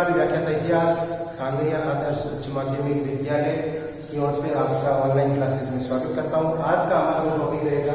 नमस्कार। व्याख्याता इतिहास कांगड़िया आदर्श उच्च माध्यमिक विद्यालय की ओर से आपका ऑनलाइन क्लासेस में स्वागत करता हूं। आज का हमारा जो टॉपिक रहेगा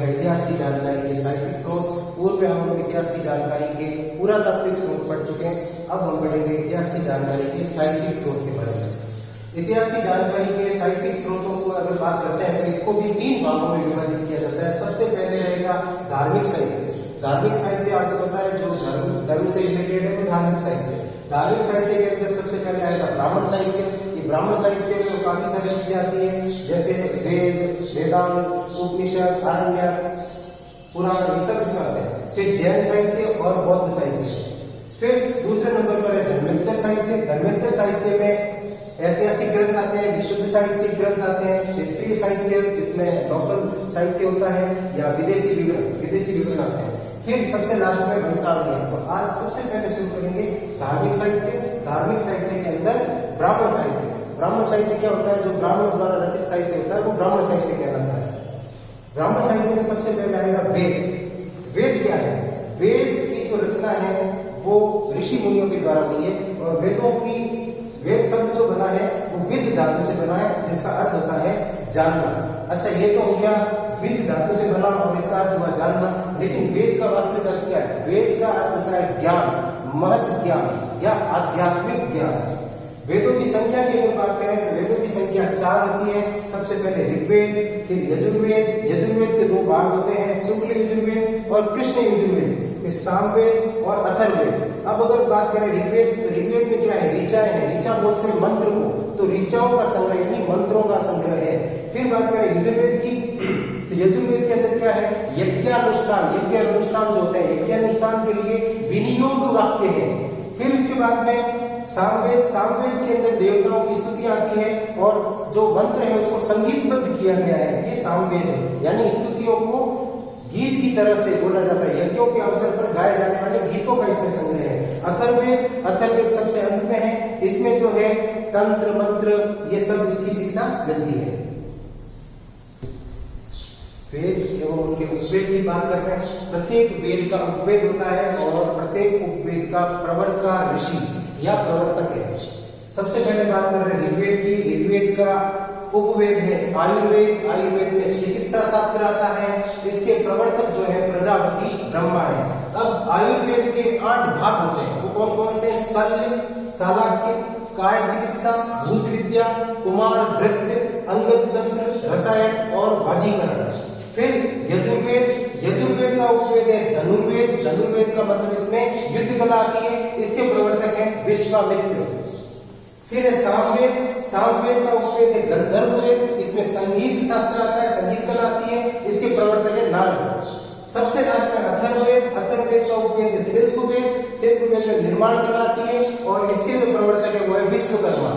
इतिहास की जानकारी के साहित्यिक स्रोत। पूर्व में हम लोग इतिहास की जानकारी के पुरातात्विक स्रोत पढ़ चुके हैं। अब हम पढ़ेंगे इतिहास की जानकारी के साहित्यिक स्रोत के बारे में। इतिहास की जानकारी के साहित्यिक स्रोतों को अगर बात करते हैं तो इसको भी 3 भागों में विभाजित किया जाता है। सबसे पहले रहेगा धार्मिक साहित्य। धार्मिक साहित्य आपको पता है जो धर्म से रिलेटेड है वो धार्मिक साहित्य। धार्मिक साहित्य के अंदर सबसे पहले आएगा ब्राह्मण साहित्य। ये ब्राह्मण साहित्य में काफी सारी चीजें आती हैं, जैसे वेद, वेदांत, उपनिषद, आरण्यक, पुराण, ये सब इसमें आते हैं। फिर जैन साहित्य और बौद्ध साहित्य। फिर दूसरे नंबर पर है धर्मेतर साहित्य। धर्मेतर साहित्य में ऐतिहासिक ग्रंथ आते हैं, विशुद्ध साहित्यिक ग्रंथ आते हैं, क्षेत्रीय साहित्य जिसमें लोकल साहित्य होता है, या विदेशी विवरण आते हैं। फिर सबसे लास्ट में वंशावली है। तो आज सबसे पहले शुरू करेंगे धार्मिक साहित्य। धार्मिक साहित्य के अंदर ब्राह्मण साहित्य। ब्राह्मण साहित्य क्या होता है? जो ब्राह्मण द्वारा रचित साहित्य होता है वो ब्राह्मण साहित्य कहलाता है। ब्राह्मण साहित्य में सबसे पहले आएगा वेद। वेद क्या है? वेद की जो रचना है वो ऋषि मुनियों के द्वारा हुई है। और वेद शब्द जो बना है वो विद धातु से बना है, जिसका अर्थ होता है जानना। अच्छा, ये तो हो गया विद धातु से बना और इसका अर्थ हुआ जानना। लेकिन वेद का वास्तविक अर्थ क्या है? वेद का अर्थ होता है ज्ञान, महत् ज्ञान या आध्यात्मिक ज्ञान। वेदों की संख्या की अगर बात करें तो वेदों की संख्या 4 होती है। सबसे पहले ऋग्वेद, फिर यजुर्वेद। यजुर्वेद के 2 भाग होते हैं, शुक्ल यजुर्वेद और कृष्ण यजुर्वेद। फिर सामवेद और अथर्ववेद। अब अगर बात करें ऋग्वेद, तो ऋग्वेद में क्या है? ऋचाएं हैं। ऋचा बोलते हैं मंत्र को, तो ऋचाओं का संग्रह यानी मंत्रों का संग्रह है। फिर बात करें यजुर्वेद की, तो यजुर्वेद के अंदर क्या है? यज्ञानुष्ठान। यज्ञानुष्ठान जो होते हैं, यज्ञानुष्ठान के लिए विनियोग वाक्य है। फिर उसके बाद में सामवेद। सामवेद के अंदर देवताओं की स्तुतियां आती है और जो मंत्र है उसको संगीतबद्ध किया गया है, ये सामवेद है। यानी स्तुतियों को गीत की तरह से बोला जाता है। यज्ञों के अवसर पर गाए जाने वाले गीतों का इसमें संग्रह है। अथर्ववेद सबसे अंत में है। इसमें जो है तंत्र मंत्र ये सब इसकी शिक्षा मिलती है। वेद एवं उनके उपवेद की बात कर रहे हैं। प्रत्येक वेद का उपवेद होता है और प्रत्येक उपवेद का प्रवर्तक ऋषि या प्रवर्तक है। सबसे पहले बात कर रहे हैं ऋग्वेद की। ऋग्वेद का उपवेद है आयुर्वेद। आयुर्वेद में चिकित्सा शास्त्र आता है। इसके प्रवर्तक जो है प्रजापति ब्रह्मा है। अब आयुर्वेद के 8 भाग होते हैं। वो कौन कौन से? शल्य, शालाक्य, काय चिकित्सा, भूत विद्या, कुमार वृत्ति, अंगद तंत्र, रसायन और वाजीकरण। फिर यजुर्वेद। यजुर्वेद का उपवेद है धनुर्वेद। धनुर्वेद का मतलब इसमें युद्ध कला आती है। इसके प्रवर्तक है विश्वामित्र। फिर है सामवेद। सामवेद का उपवेद है गंधर्ववेद। इसमें संगीत शास्त्र आता है, संगीत कला आती है। इसके प्रवर्तक है नारद। सबसे लास्ट में अथर्ववेद। अथर्ववेद का उपवेद है शिल्पवेद। शिल्पवेद में निर्माण कला आती है और इसके जो प्रवर्तक है वो है विश्वकर्मा।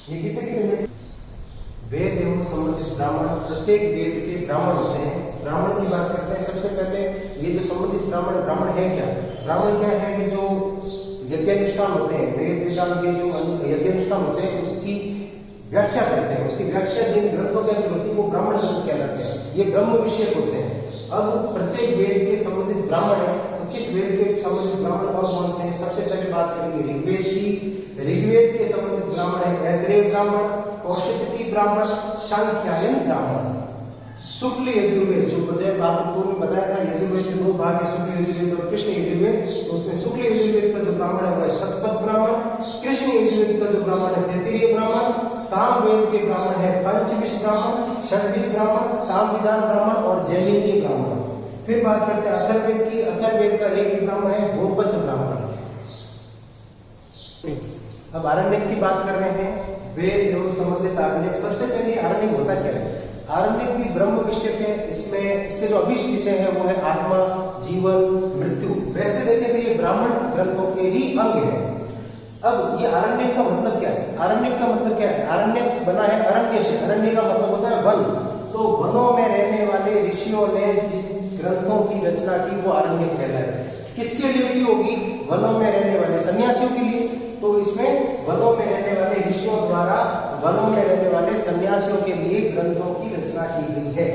ये कितने वेद एवं संबंधित ब्राह्मण। प्रत्येक वेद के ब्राह्मण होते हैं। ब्राह्मण की बात करते हैं। सबसे पहले ये जो संबंधित ब्राह्मण है क्या? ब्राह्मण क्या है कि जो यज्ञानुष्ठान होते हैं, वेद वेदांत के जो यज्ञानुष्ठान होते हैं उसकी व्याख्या करते हैं। उसकी व्याख्या जिन ग्रंथों के अंदर होती है वो ब्राह्मण ग्रंथ कहलाते हैं। ये ब्रह्म विषय होते हैं। अब प्रत्येक वेद के संबंधित ब्राह्मण है, तो किस वेद के संबंधित ब्राह्मण और कौन से हैं? सबसे पहले बात करेंगे ऋग्वेद की। ऋग्वेद के संबंधित ब्राह्मण है ऐत्रेय ब्राह्मण, कौशिकी ब्राह्मण, सांख्यायन ब्राह्मण। शुक्ल यजुर्वेद जो पूर्व में बताया था, यजुर्वेद के 2 भाग है, शुक्ल यजुर्वेद और कृष्ण यजुर्वेद। तो उसमें शुक्ल यजुर्वेद का जो ब्राह्मण है वो है शतपथ ब्राह्मण। कृष्ण यजुर्वेद का जो ब्राह्मण है तैत्तिरीय ब्राह्मण। सामवेद के ब्राह्मण है पंचविश ब्राह्मण, षड्विश ब्राह्मण, सामविधान ब्राह्मण और जैमिनीय ब्राह्मण। फिर बात करते हैं अथर्ववेद की। अथर्ववेद का एक ब्राह्मण है गोपथ ब्राह्मण। अब आरण्यक की बात कर रहे हैं। वेद एवं संबंधित आरण्यक। सबसे पहले आरण्यक होता क्या है? आरण्यक भी ब्रह्म विषय है। इसमें इसके जो अभिष्ट विषय है वो है आत्मा, जीवन, मृत्यु। वैसे देखें तो ये ब्राह्मण ग्रंथों के ही अंग है। अब ये आरण्यक का मतलब क्या है? आरण्यक का मतलब क्या है? आरण्यक बना है अरण्य से। अरण्य का मतलब होता है वन। तो वनों में रहने वाले ऋषियों ने जिन ग्रंथों की रचना की वो आरण्यक कहलाए। किसके लिए की होगी? वनों में रहने वाले सन्यासियों के लिए। तो इसमें वनों में रहने वाले ऋषियों द्वारा वनों में रहने वाले सन्यासियों के लिए ग्रंथों की रचना की गई है।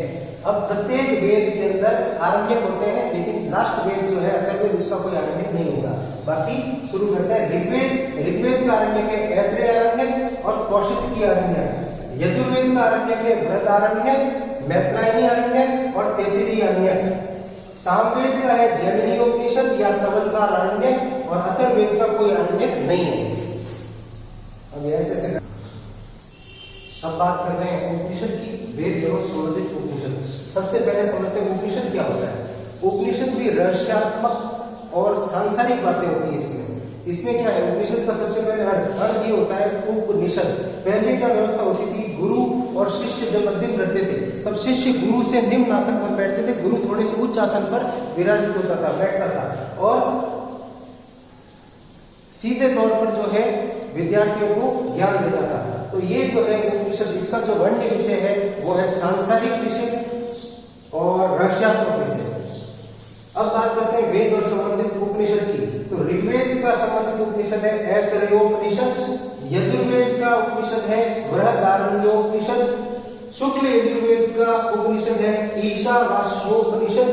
अब प्रत्येक वेद के अंदर आरण्यक होते हैं, लेकिन लास्ट वेद जो है अथर्ववेद, उसका कोई आरण्यक नहीं होगा। बाकी शुरू करते हैं ऋग्वेद। ऋग्वेद का आरण्यक है ऐत्रेय आरण्यक और कौशिकी आरण्यक। यजुर्वेद का आरण्यक है बृहदारण्यक, मैत्रायणी आरण्यक और तैत्तिरीय आरण्यक। सामवेद का है जैमिनीयोपनिषद या तवलकार आरण्यक और अथर्ववेद का कोई आरण्यक नहीं है। अब ऐसे अब बात कर रहे हैं उपनिषद की, वेद एवं संबंधित उपनिषद। सबसे पहले समझते हैं उपनिषद क्या होता है। उपनिषद भी रहस्यात्मक और सांसारिक बातें होती है इसमें क्या है, उपनिषद का सबसे पहले अर्थ ये होता है उपनिषद। पहले क्या व्यवस्था होती थी, गुरु और शिष्य जब अध्ययन करते थे तब शिष्य गुरु से निम्न आसन पर बैठते थे, गुरु थोड़े से उच्च आसन पर विराजित होता था, बैठता था और सीधे तौर पर जो है विद्यार्थियों को ज्ञान देता था। तो ये जो है उपनिषद, इसका जो वर्ण्य विषय है वो है सांसारिक विषय और रहस्यात्मक विषय। अब बात करते हैं वेद और संबंधित उपनिषद की। तो ऋग्वेद का संबंधित उपनिषद है ऐतरेयोपनिषद, यजुर्वेद का उपनिषद है बृहदारण्योपनिषद, शुक्ल यजुर्वेद का उपनिषद है ईशावास्योपनिषद,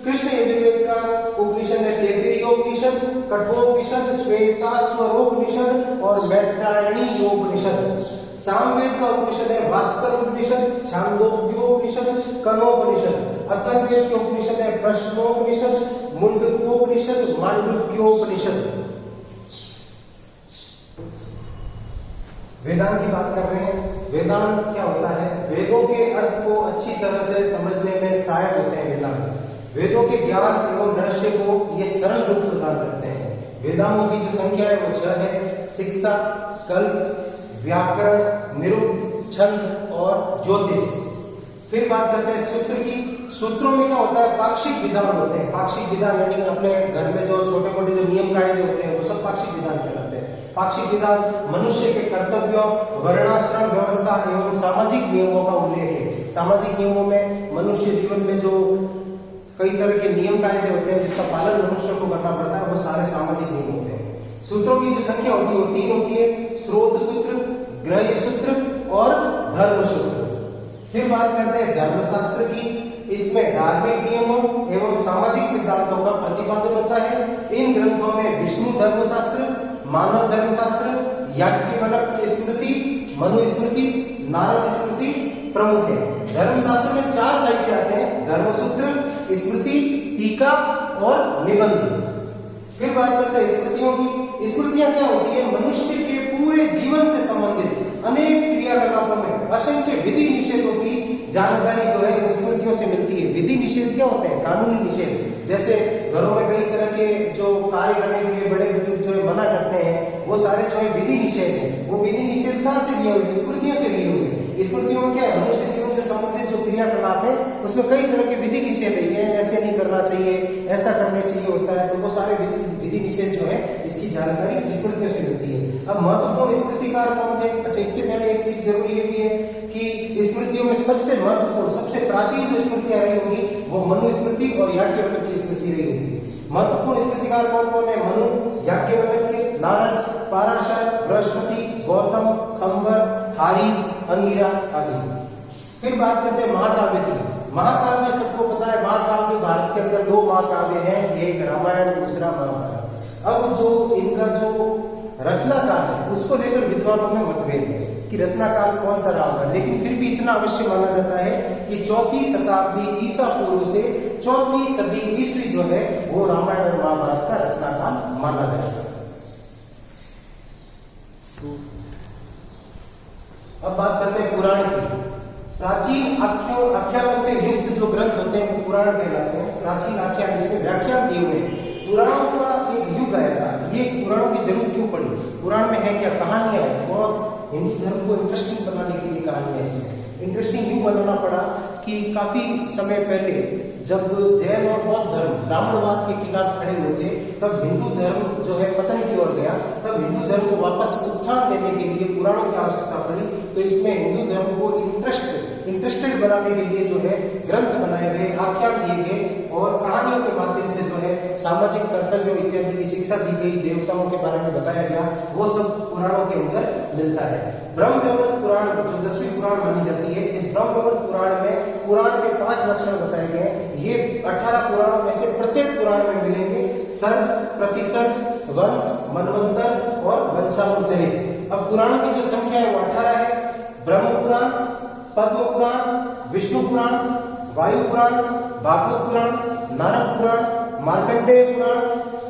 कृष्ण यजुर्वेद का उपनिषद है तैत्तिरीयोपनिषद, कठोपनिषद, श्वेताश्वरोपनिषद और मैत्रायणीयोपनिषद। सामवेद का उपनिषद है भास्कर उपनिषद, छांदोग्योपनिषद, कनोपनिषद। अथर्ववेद के उपनिषद है प्रश्नोपनिषद, मुंडकोपनिषद, मांडुक्योपनिषद। वेदांत की बात कर रहे हैं। वेदांत क्या होता है, वेदों के अर्थ को अच्छी तरह से समझने में सहायक होते हैं वेदांत। वेदों के ज्ञान एवं रहस्य को ये सरल रूप प्रदान करते हैं। वेदांतों की जो संख्या है वो 6 है, शिक्षा, कल्प, व्याकरण, निरुक्त, छंद और ज्योतिष। फिर बात करते हैं सूत्र की। सूत्रों में क्या होता है, पाक्षिक विधान होते हैं। पाक्षिक विधान यानी कि अपने घर में जो छोटे मोटे जो नियम कायदे होते हैं वो सब पाक्षिक विधान कहलाते हैं। पाक्षिक विधान मनुष्य के कर्तव्यों, वर्णाश्रम व्यवस्था एवं सामाजिक नियमों का उल्लेख है। सामाजिक नियमों में मनुष्य जीवन में जो कई तरह के नियम कायदे होते हैं जिसका पालन मनुष्य को करना पड़ता है वो सारे सामाजिक नियम होते हैं। सूत्रों की जो संख्या होती है वो 3 होती है, स्रोत सूत्र, ग्रह्य सूत्र और धर्म सूत्र। फिर बात करते हैं धर्मशास्त्र की। इसमें धार्मिक नियमों एवं सामाजिक सिद्धांतों का प्रतिपादन होता है। इन ग्रंथों में विष्णु धर्मशास्त्र, मानव धर्मशास्त्र, याज्ञवल्क्य स्मृति, मनुस्मृति, नारद स्मृति प्रमुख है। धर्मशास्त्र में 4 साहित्य आते हैं, धर्मसूत्र, स्मृति, टीका और निबंध। फिर बात करते हैं स्मृतियों की। स्मृतियां क्या होती है, मनुष्य के पूरे जीवन से संबंधित अनेक क्रियाकलापों में असंख्य विधि निषेधों की जानकारी जो है वो स्मृतियों से मिलती है। विधि निषेध क्या होते हैं, कानूनी निषेध। जैसे घरों में कई तरह के जो कार्य करने के लिए बड़े बुजुर्ग जो है मना करते हैं, वो सारे जो है विधि निषेध है। वो विधि निषेध कहाँ से लिए हुए, स्मृतियों से लिए हुए। स्मृतियों में क्या है, मनुष्य जीवन से संबंधित जो क्रियाकलाप है उसमें कई तरह के विधि निषेध है। ऐसे नहीं करना चाहिए, ऐसा करने से ये होता है। तो वो सारे विधि निषेध जो है इसकी जानकारी स्मृतियों से मिलती है। अब महत्वपूर्ण स्मृतिकार कौन थे? अच्छा, इससे पहले एक चीज जरूरी ये भी है कि स्मृतियों में सबसे महत्वपूर्ण, सबसे प्राचीन जो स्मृतियां रही होगी वो मनुस्मृति और याज्ञवल्क्य की स्मृति रही होगी। महत्वपूर्ण स्मृतिकार कौन कौन है? मनु, याज्ञवल्क्य, नारद, पाराशर, बृहस्पति, गौतम, संवर, हारी, अंगिरा आदि। फिर बात करते हैं महाकाव्य की। महाकाव्य सबको पता है, महाकाव्य भारत के अंदर 2 महाकाव्य हैं, एक रामायण, दूसरा महाभारत। अब जो इनका जो रचनाकाल है उसको लेकर विद्वानों में मतभेद है कि रचनाकाल कौन सा रहा होगा, लेकिन फिर भी इतना अवश्य माना जाता है कि 4वीं शताब्दी ईसा पूर्व से 4वीं सदी ईस्वी जो है वो रामायण और महाभारत का रचनाकाल माना जाएगा। अब बात करते हैं पुराण की। प्राचीन आख्यानों से युक्त जो ग्रंथ होते हैं वो पुराण कहलाते हैं। प्राचीन आख्यान, इसमें व्याख्यान दिए हुए हैं। पुराणों का एक युग आया था। ये पुराणों की जरूरत क्यों पड़ी? पुराण में है क्या, कहानियां हैं। बहुत हिंदू धर्म को इंटरेस्टिंग बनाने के लिए कहानियां इसमें इंटरेस्टिंग यूं बनाना पड़ा कि काफी समय पहले जब जैन और बौद्ध धर्म ब्राह्मणवाद के खिलाफ खड़े हुए थे, तब हिंदू धर्म जो है पतन की ओर गया। तब हिंदू धर्म को वापस उत्थान देने के लिए पुराणों की आवश्यकता पड़ी। तो इसमें हिंदू धर्म को इंटरेस्टेड बनाने के लिए जो है ग्रंथ बनाए गए, आख्यान दिए गए और कहानियों के माध्यम से जो है सामाजिक कर्तव्यों इत्यादि की शिक्षा दी गई, देवताओं के बारे में बताया गया। वो सब पुराणों के अंदर मिलता है। ब्रह्मवैवर्त पुराण जो 10वीं पुराण मानी जाती है, इस ब्रह्मवैवर्त पुराण में पुराण के 5 लक्षण बताए गए। ये 18 पुराणों में से प्रत्येक पुराण में मिलेंगे सर्ग, प्रतिसर्ग, वंश, मनवंतर और वंशानुचरित। अब पुराण की जो संख्या है वो 18 है। ब्रह्म पुराण, पद्म पुराण, विष्णु पुराण, वायु पुराण, भागवत पुराण, नारद पुराण, मार्कंडेय पुराण,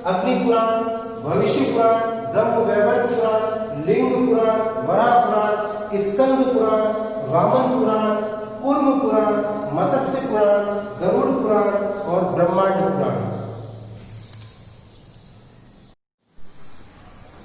अग्नि पुराण, भविष्य पुराण, ब्रह्म वैवर्त पुराण, लिंग पुराण, वराह पुराण, स्कंद पुराण, वामन पुराण, कूर्म पुराण, मत्स्य पुराण, गरुड़ पुराण और ब्रह्मांड पुराण।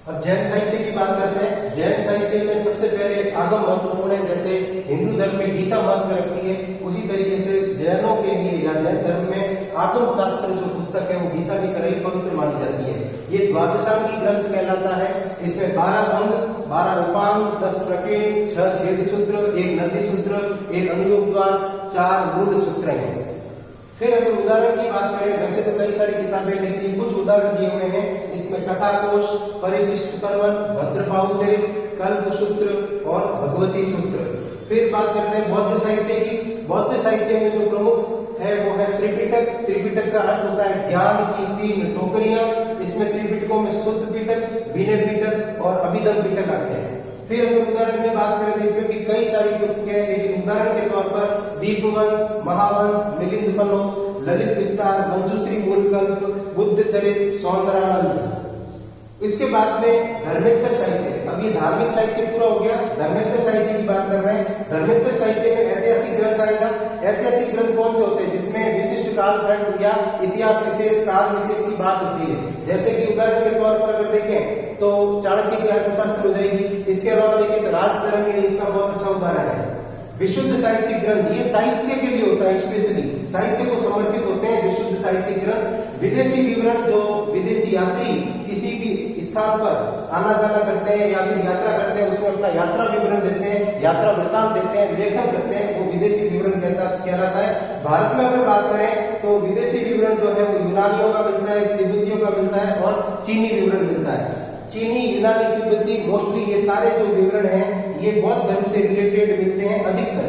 अब जैन साहित्य की बात करते हैं। जैन साहित्य में सबसे पहले आगम महत्वपूर्ण है। जैसे हिंदू धर्म में गीता महत्व रखती है, उसी तरीके से जैनों के लिए या जैन धर्म में आगम शास्त्र जो पुस्तक है वो गीता की तरह ही पवित्र मानी जाती है। ये द्वादशांगी ग्रंथ कहलाता है। इसमें 12 अंग, 12 उपांग, 10 प्रकीर्ण, 6 छेद सूत्र, 1 नंदी सूत्र, 1 अनुयोग द्वार, 4 मूल सूत्र हैं। फिर अगर उदाहरण की बात करें, वैसे तो कई सारी किताबें लेकिन कुछ उदाहरण दिए हुए हैं। इसमें कथा कोश, परिशिष्ट पर्वन, भद्रबाहुचरित, कल्प सूत्र और भगवती सूत्र। फिर बात करते हैं बौद्ध साहित्य की। बौद्ध साहित्य में जो प्रमुख है वो है त्रिपिटक। त्रिपिटक का अर्थ होता है ज्ञान की 3 टोकरियां। इसमें त्रिपिटकों में शुद्ध पिटक, विनय पिटक और अभिधम पिटक आते हैं। फिर अगर उदाहरण की बात करें तो इसमें भी कई सारी पुस्तकें हैं, लेकिन उदाहरण के तौर पर दीपवंश, महावंश, मिलिंद फलो, ललित विस्तार, मंजूश्री मूलकल्प, बुद्ध चरित, सौंदरानंद। इसके बाद में धर्मेत्तर साहित्य। अब ये धार्मिक साहित्य पूरा हो गया, धर्मेत्तर साहित्य की बात कर रहे हैं। धर्मेत्तर साहित्य में ऐतिहासिक ग्रंथ आएगा। ऐतिहासिक ग्रंथ कौन से होते हैं? जिसमें विशिष्ट कालखंड या इतिहास विशेष, काल विशेष की बात होती है। जैसे कि उदाहरण के तौर पर अगर देखें तो चाणक्य की अर्थशास्त्र हो जाएगी। इसके अलावा देखें तो राजतरंगिणी इसका बहुत अच्छा उदाहरण है। विशुद्ध साहित्यिक ग्रंथ, ये साहित्य के लिए होता है, स्पेशली साहित्य को समर्पित होते हैं विशुद्ध साहित्यिक ग्रंथ। विदेशी विवरण, जो विदेशी यात्री किसी भी स्थान पर आना जाना करते हैं या फिर यात्रा करते हैं, उसमें अपना यात्रा विवरण देते हैं, यात्रा वृत्तांत देते हैं, लेखन करते हैं, वो विदेशी विवरण कहलाता है। भारत में अगर बात करें तो विदेशी विवरण जो है वो यूनानियों का मिलता है, तिब्बतियों का मिलता है और चीनी विवरण मिलता है। चीनी, यूनानी, तिब्बती, मोस्टली ये सारे जो विवरण हैं ये बौद्ध धर्म से रिलेटेड मिलते हैं अधिकतर।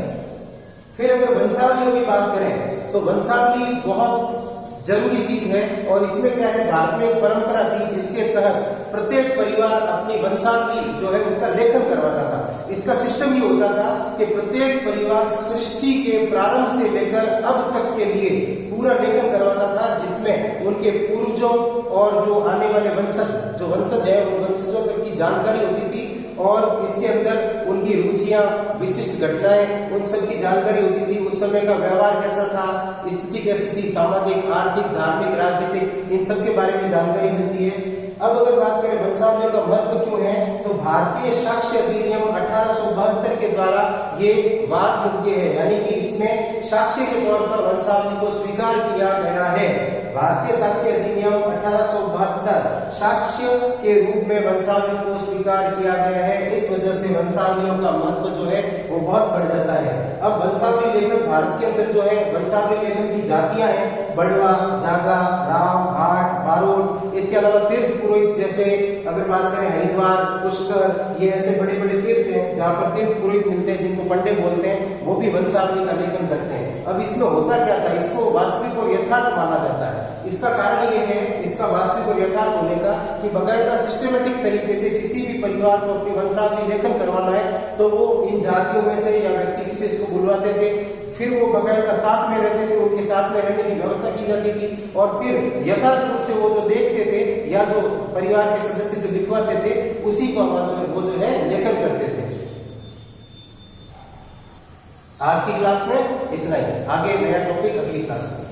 फिर अगर वंशावलियों की बात करें तो वंशावली बहुत जरूरी चीज है और इसमें क्या है, भारत में एक परंपरा थी जिसके तहत प्रत्येक परिवार अपनी वंशावली जो है उसका लेखन करवाता था। इसका सिस्टम ये होता था कि प्रत्येक परिवार सृष्टि के प्रारंभ से लेकर अब तक के लिए पूरा लेखन करवाता था, जिसमें उनके पूर्वजों और जो आने वाले वंशज है उन वंशजों तक की जानकारी होती थी और इसके अंदर उनकी रुचियां, विशिष्ट घटनाएं, उन सब की जानकारी होती थी। उस समय का व्यवहार कैसा था, स्थिति कैसी थी, सामाजिक, आर्थिक, धार्मिक, राजनीतिक, इन सब के बारे में जानकारी मिलती है। अब अगर बात करें वंशावलियों का महत्व क्यों है, तो भारतीय साक्ष्य अधिनियम 1872 के द्वारा ये वाद योग्य है, यानी कि इसमें साक्ष्य के तौर पर वंशावली को स्वीकार किया गया है। भारतीय साक्ष्य अधिनियम 1872 साक्ष्य के रूप में वंशावली को स्वीकार किया गया है। इस वजह से वंशावलियों का महत्व जो है वो बहुत बढ़ जाता है। अब वंशावली लेखक भारत के अंदर जो है वंशावली लेखक की जातियां हैं, बड़वा, जागा, राव, भाट, बारोट। इसके अलावा तीर्थ पुरोहित, जैसे अगर बात करें हरिद्वार, पुष्कर, ये ऐसे बड़े बड़े तीर्थ हैं जहाँ पर तीर्थ पुरोहित मिलते हैं जिनको पंडित बोलते हैं, वो भी वंशावली का लेखन करते हैं। अब इसमें होता क्या था, इसको वास्तविक और यथार्थ माना जाता है। इसका कारण ये है, इसका वास्तविक और यथार्थ होने का, कि बकायदा सिस्टमेटिक तरीके से किसी भी परिवार को अपनी वंशावली लेखन करवाना है तो वो इन जातियों में से या व्यक्ति विशेष को बुलवाते थे, फिर वो बकायदा साथ में रहते थे, उनके साथ में रहने की व्यवस्था की जाती थी और फिर यथार्थ रूप से वो जो देखते थे या जो परिवार के सदस्य जो लिखवाते थे उसी को वो जो है लेखन करते थे। आज की क्लास में इतना ही, आगे नया टॉपिक अगली क्लास में।